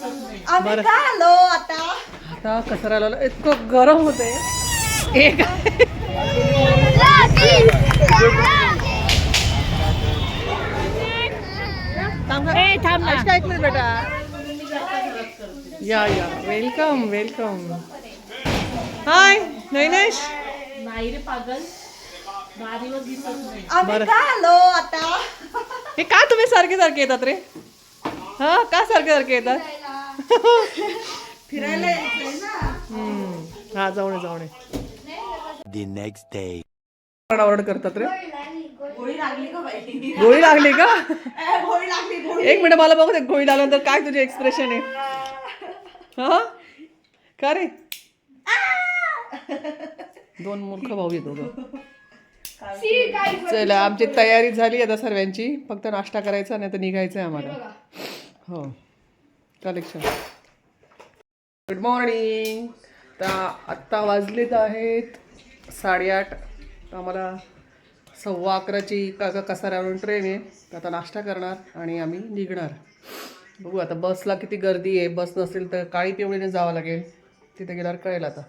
आम्ही का आलो आता? आता कसं आलो इतकं गरम होते एक एक मिनिट बेटा या वेलकम वेलकम हाय नैनेश नाही रे पागल 10 दिवस दिसत नाही. आम्ही का आलो आता? हे का तुम्ही सारखे सारखे येतात रे हा का सारखे सारखे येतात फिरायला यायचंय ना. हा जाऊन जाऊन The next day. ऑर्डर करतात रे गोळी लागली का बाई? गोळी लागली का गोळी लागली गोळी. एक मिनिट मला बघू दे गोळी लागल्यानंतर काय तुझे एक्सप्रेशन आहे हा का रे दोन मूर्ख भाऊ येतो चला आमची तयारी झाली आता सर्वांची फक्त नाश्ता करायचा नाही तर निघायचं आहे आम्हाला हो कलेक्शन गुड मॉर्निंग तर आत्ता वाजलेत आहेत 8:30 आम्हाला 11:15ची कसाऱ्यावरून ट्रेन आहे तर आता नाश्ता करणार आणि आम्ही निघणार बघू आता बसला किती गर्दी आहे बस नसेल तर काळी पिवळीने जावं लागेल तिथे गेल्यावर कळेल आता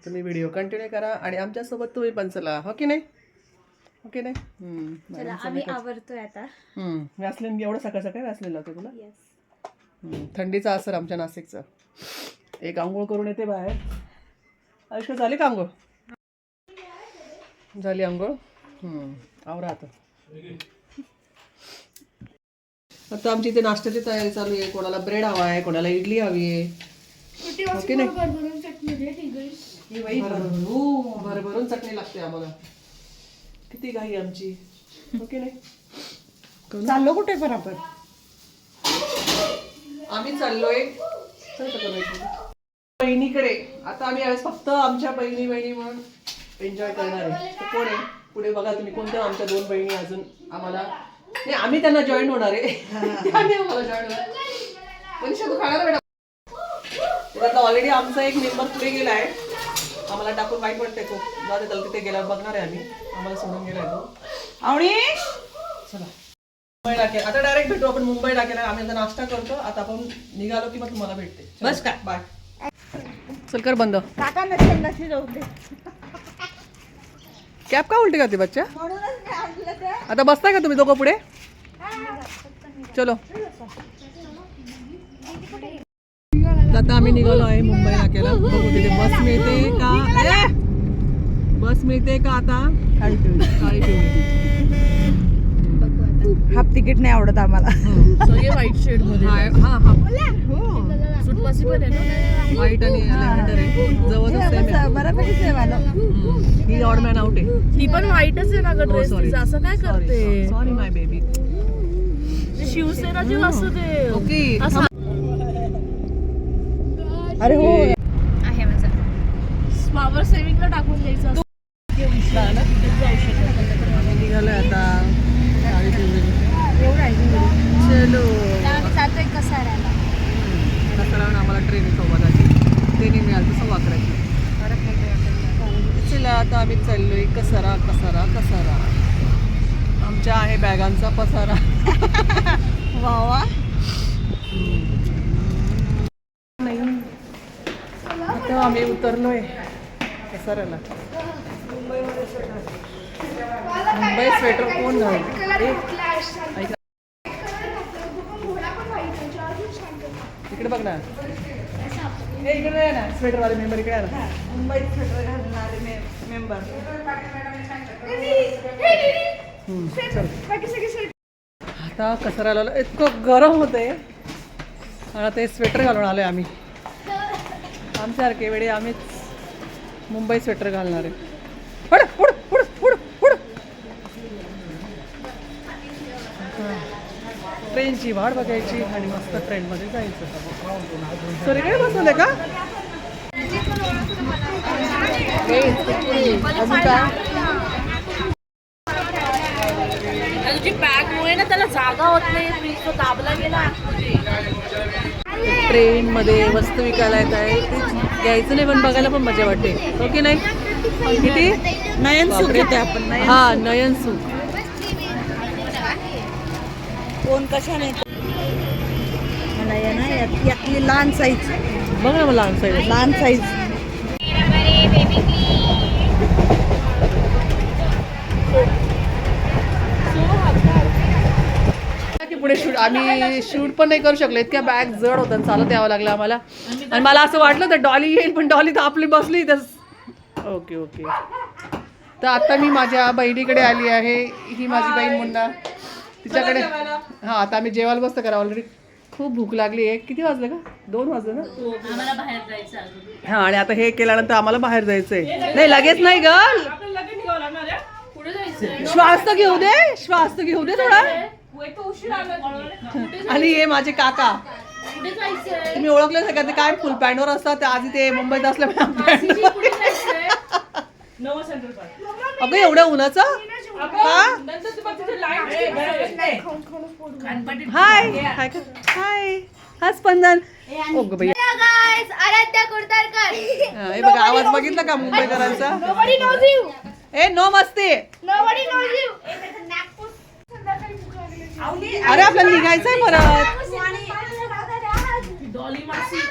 तुम्ही व्हिडिओ कंटिन्यू करा आणि आमच्यासोबत तुम्ही पण चला हो की नाही हो की नाही आम्ही आवरतोय आता. व्यासलीन एवढं सकाळ सकाळी व्यासलीन लावतो तुला थंडीचा असर आमच्या नाशिकचा एक आंघोळ करून येते बाहेर आयुष्य झाली का आंघोळ झाली आंघोळ आवरा आता आमची इथे नाश्त्याची तयारी चालू आहे कोणाला ब्रेड हवा आहे कोणाला इडली हवी आहे ओके नाही भरभरून चटणी लागते आम्हाला किती घाई आमची ओके नाही चाललो कुठे पण आपण? आम्ही चाललोय बहिणीकडे आता आम्ही यावेळेस फक्त आमच्या बहिणी म्हणून एन्जॉय करणार आहे तर कोण आहे पुढे बघा तुम्ही कोणत्या आमच्या 2 बहिणी अजून आम्हाला नाही आम्ही त्यांना जॉईन होणार आहे त्यांनी आम्हाला जॉईन होणार मनीषा तू खाणार बेटा ऑलरेडी आमचा एक मेंबर पुढे गेला आहे आम्हाला टाकून वाईट वाटते खूप जाऊ दे तिथे गेल्यावर बघणार आहे आम्ही आम्हाला सोडून गेलाय तो आवडी चला मुंबई टाकेल आता डायरेक्ट भेटू आपण मुंबई टाकेला आम्ही आता नाश्ता करतो आता आपण निघालो की मग तुम्हाला भेटते बस का? बाय चल कर बंद काका नशी जाऊ दे कॅब का उलटी करते बच्चा म्हणूनच मी आणलं तर. आता बसताय का तुम्ही दोघं पुढे चलो आता आम्ही निघालो आहे मुंबई नाक्याला बघू तिथे बस मिळते का बस मिळते का आता काळी पिवळी हाफ तिकीट नाही आवडत आम्हाला. सगळे व्हाईट शेड मध्ये हा सूट पण आहे ना व्हाईट आणि लॅव्हेंडर आहे जवळच सेम बऱ्यापैकी सेम आलं. ही ऑड मॅन आउट आहे ती पण व्हाईटच आहे ना ग ड्रेस तिचा असं काय करते सॉरी माय बेबी शिवसेनाची असू दे ओके अरे हो आहे माझा. पॉवर सेव्हिंगला टाकून द्यायचं असं. आम्ही निघालोय आता काळी पिवळी एवढं आहे चलो आम्ही जातोय कसाऱ्याला. कारण आम्हाला ट्रेन आहे 9:15ची ट्रेन मिळाली तर 11:15ची चला आता आम्ही चाललोय कसारा आमच्या आहे बॅगांचा पसारा वा वा. आता आम्ही उतरलोय कसाऱ्याला मुंबई स्वेटर कोण घालते इकडे बघ ना इकडे आहे ना स्वेटर वाले मेंबर इकडे आहे ना मुंबईत स्वेटर घालणारे मेंबर. आता कसाऱ्याला इतकं गरम होतंय आणि ते स्वेटर घालून आलोय आम्ही आमच्यासारखे वेळे आम्हीच मुंबई स्वेटर घालणार आहे ट्रेनची वाट बघायची आणि मस्त ट्रेनमध्ये जायचं सगळीकडे बसवले का अजून काय तुझी बॅगमुळे ना त्याला जागा होत नाही तो दाबला गेला ट्रेनमध्ये वस्तू विकायला येत आहे ते घ्यायचं नाही पण बघायला पण मजा वाटते हो की नाही किती नयनसुख घेते आपण. हा नयनसुख कोण कशाने यातली लहान साईज. बघ ना मला लहान साईज. लहान साईज. की पुढे शूट आम्ही शूट पण नाही करू शकलो, इतक्या बॅग जड होतात, चालत यावं लागलं आम्हाला. आणि मला असं वाटलं तर डॉली येईल, पण डॉली तर आपली बसली तर. Okay okay. तर आता मी माझ्या बहिणीकडे आली आहे. ही माझी बहीण मुन्ना, तिच्याकडे. हां, आता आम्ही जेवायला बसतो करा. ऑलरेडी खूप भूक लागली आहे. किती वाजले का? 2 वाजले ना. आम्हाला बाहेर जायचं अजून. हां, आणि आता हे केल्यानंतर आम्हाला बाहेर जायचंय. नाही लगेच नाही ग, पुढे जायचं. श्वास तर घेऊ दे, श्वास तर घेऊ दे थोडा. आणि हे माझे काका, पुढे जायचंय. तुम्ही ओळखले का? ते काय फुल पॅन्टवर असतात, ते आधी ते मुंबईत असल्यामुळे. पुढे जायचंय. अगं एवढ्या उन्हाचं का? हाय हाय हाय. हा स्पंदन. ओ ग बाई, गाइस, आराध्या कुर्तारकर. हे बघा आवाज बघितला का मुंबईकरांचा? Nobody knows you. ए नो मस्ती. Nobody knows you. अरे आपल्याला निघायचंय परत. डॉली मासी.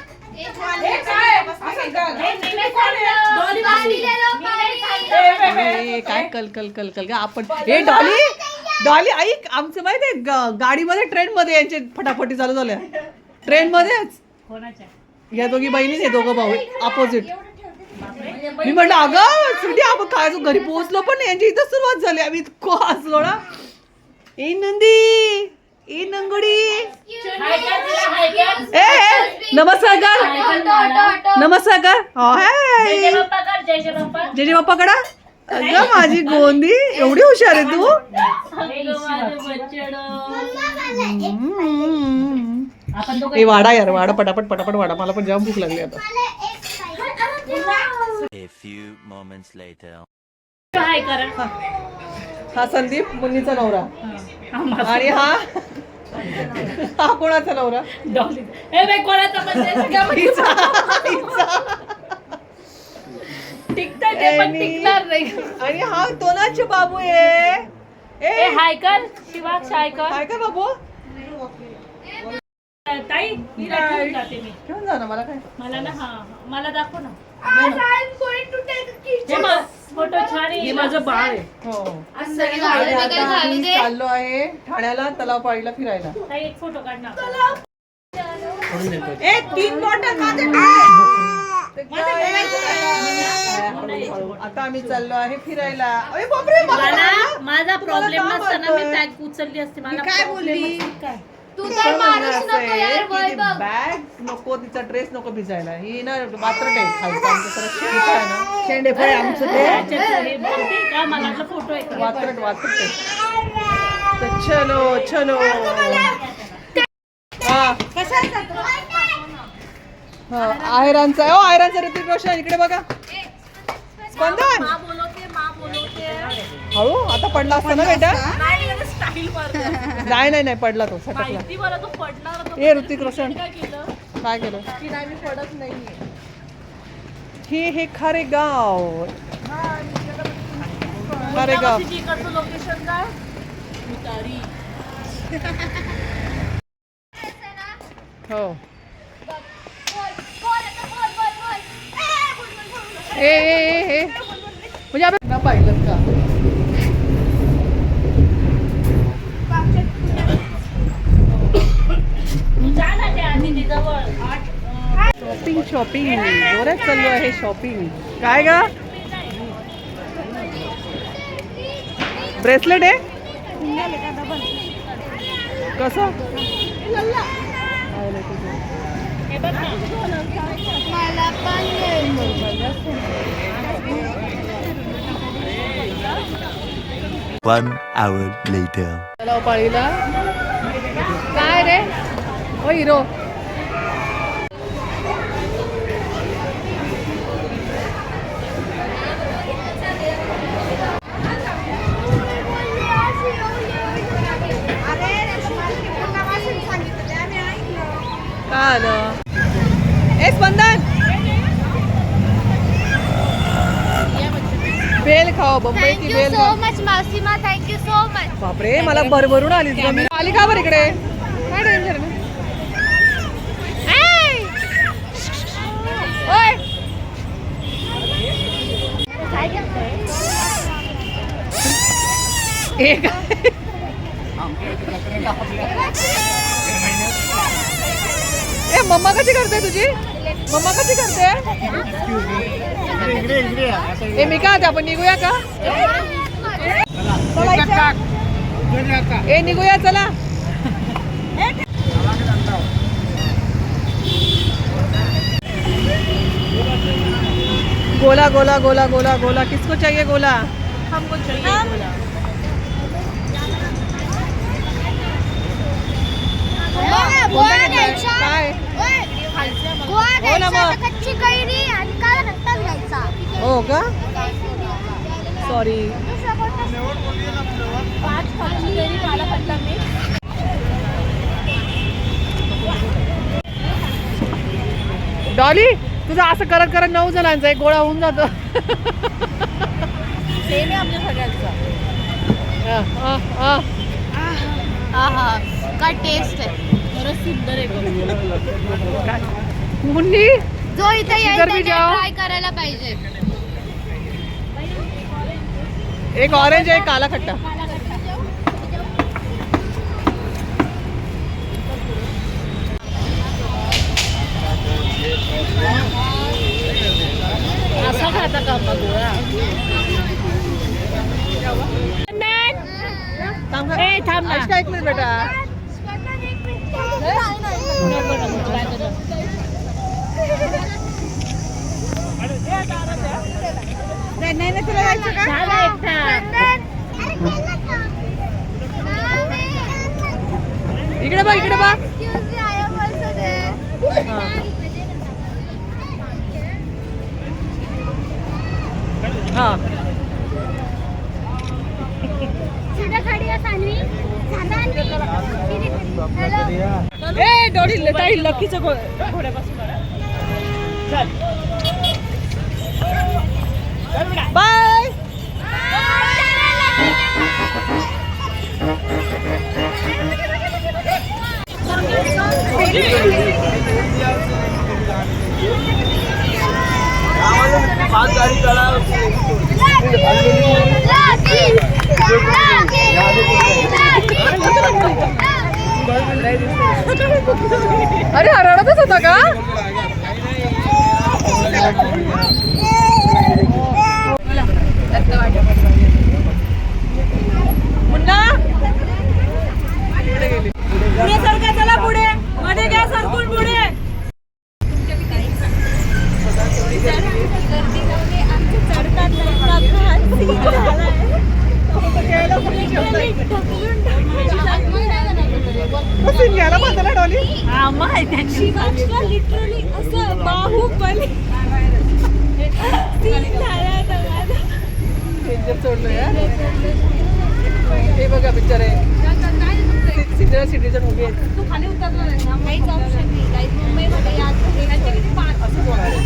काय कल कल कल कल का आपण. हे डॉली, डॉली ऐक, आमचं माहित आहे गाडीमध्ये ट्रेन मध्ये यांचे फटाफटी चालू झाल्या. ट्रेन मध्येच या दोघी बहिणीच आहे, दोघं भाऊ अपोजिट. मी म्हटलं अगं सुटी आपण काय घरी पोहोचलो पण नाही, यांची इथं सुरुवात झाली. आम्ही इतकं हसलो ना. ए नंदी, ए नंगुडी, ए नमस्कार कर, नमस्कार कर. हाय जय जय बाप्पा कडा. अगं माझी गोंदी, एवढी हुशार आहे तू. ए वाडा यार, वाडा पटापट पटापट वाडा. मला पण जाम भूक लागली आता. A few moments later. हा संदीप, मुन्नीचा नवरा. आणि हा हा कोणाचा नवरा? डॉली. ए बाई कोणाचा म्हणजे सगळ्या हिचा, हिचा. टिकताय ते पण टिकणार नाही. आणि हा तोनाचे बाबू आहे. ए हाय कर शिवाक्ष, हाय कर. काय का बाबू? ताई हिला घेऊन जाते मी. घेऊन जा ना. मला काय? मला ना हा मला दाखव ना. फोटो छान आहे. हे माझं बाळ आहे. हो. आणि आता आम्ही चाललो आहे ठाण्याला तलावपाळीला फिरायला. ताई एक फोटो काढ ना. ए 3 बॉटल माझे. आता आम्ही चाललो आहे फिरायला. अरे बापरे, मला माझा प्रॉब्लेम नसताना मी बॅग उचलली असते. मला काय बोलली? काय तू तर माणूस नको यार, वय बघ. बॅग नको, तिचा ड्रेस नको भिजायला. ही ना वात्रट आहे खालचं, आमचं सगळं शेंडफळ आहे ना. शेंडेफळ आहे आमचं ते. त्याच्यात हे बोलते का मला वाटलं फोटो आहे का? वात्रट वात्रट आहे. तर चलो चलो. आयरांचा आहे. ओ आयरांचा ऋतिक रोशन इकडे बघा. स्पंदन मा बोलवते, मा बोलवते. हळू, आता पडला असता ना बेटा. नाही स्टाईल मारतो. नाही नाही नाही पडला तो, सटकला. माहिती मला तो पडणार होता. ए ऋतिक रोशन काय केलं काय केलं? की नाही मी पडत नाहीये. हे खारे गाव. खारे गाव. इकडचं लोकेशन काय? उतारी. हो. ए म्हणजे आपण ना पाहिलं का? जा ना त्या आधी जवळ. शॉपिंग शॉपिंग जोरात चालू आहे शॉपिंग. काय ग? ब्रेसलेट आहे कसं? हे बघ ना. मला पण 1 hour later. तलावपाळीला काय रे? ओ हिरो. काय आलं? ए स्पंदन बेल खाओ, बंबईची थँक्यू बेल सो खाओ. मच मावसीमा, थँक्यू सो मच. बापरे मला भरभरून आलीच ग. मी आली का बरं इकडे? काय टेन्शन मम्मा कशी करते तुझी? मम्मा कशी करते? ए मी काय आपण निघूया का? ए निघूया चला. गोला गोला गोला गोला गोला किसको चाहिए गोला? हमको चाहिए गोला. गोवा घ्यायचा. काय? गोवा हो ना घ्यायचा, मग. कच्ची कैरी आणि काला खट्टा घ्यायचा. हो का? सॉरी. डॉली तुझं असं करत करत 9 जणांचा एक गोळा होऊन जातो. सेम आहे आमच्या सगळ्यांचा. आहा काय टेस्ट आहे. खरंच सुंदर आहे. मुन्नी जो इथे येईल इधर भी त्याने जाओ. ट्राय करायला पाहिजे. एक ऑरेंज एक काला खट्टा. असा खाता का आंबा गोळा? ए थांब ना. ऐका एक मिनिट बेटा. नाही तुला जायचं का? झाला एकटा. इकडे बघ इकडे बघ. हा ए डोळी ताई लकीचं घोड्यापासून बाय. अरे हा रडतच होता का? मुन्ना पुढे सरका. चला पुढे. मध्ये घ्या सरकून पुढे. घ्यायला बांधला डॉली. लिटरली असं बाहुबली सोडलं यार. हे बघा बिचारे सिनियर सिटीजन उभे आहेत. तू खाली उतरला नाही ना. काहीच ऑप्शन नाही. काही मुंबईमध्ये याद किती 5 असं बोलायला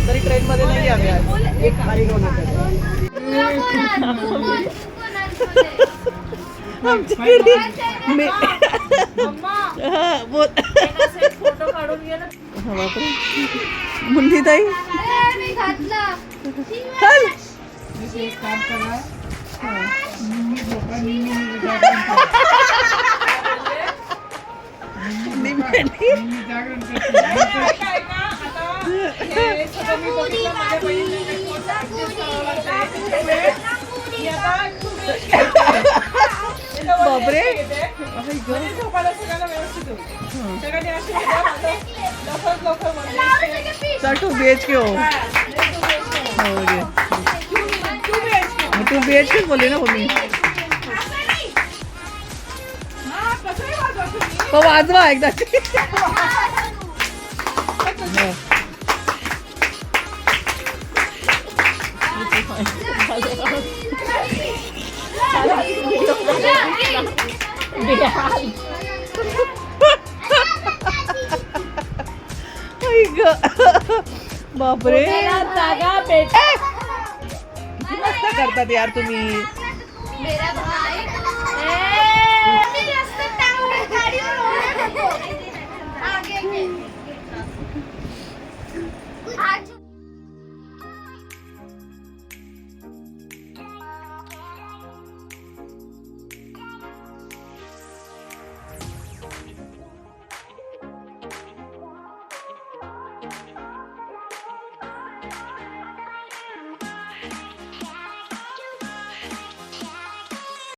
तरी ट्रेन मध्ये नाही आम्ही आज. एक खाली घेऊन येतो. फोटो काढून घे ना. मुंडी ताई मी घातला. चल. बापरे. चल 2 BHK हो. 2 BHK बोलले ना मम्मी. हो वाजवा एकदा. बापरे. जागा भेट. मस्त करतात यार तुम्ही. मेरा भाई